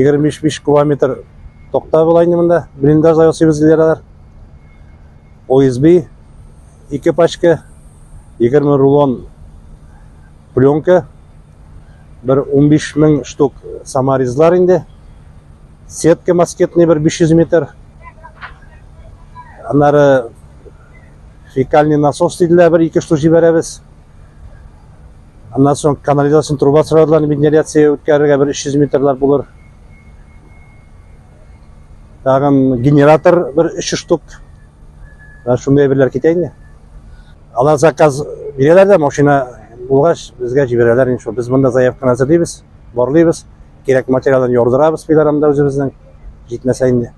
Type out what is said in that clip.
25 километр тоқта болайын мында блиндаж велосипедлер OSB 2 пачка 20 рулон пленка бір 15 мың штук саморезлар инде сетка москетный бір 500 метр анары фекальный насос дейділер бір 2 штук жіберебіз. Андан соң канализация трубасыларын вентиляция өткәрергә бір 300 метрлар булыр. Тагын генератор бір 3 штук. Шундай берләр китәйне. Алар заказ бирәләр дә машина булгач безгә җибәрәләр инде. Без монда заявканы әзерлибез, барлыйбыз. Кирәк материалны ярдырабыз пилорамда үзебезнең җитмәсә инде.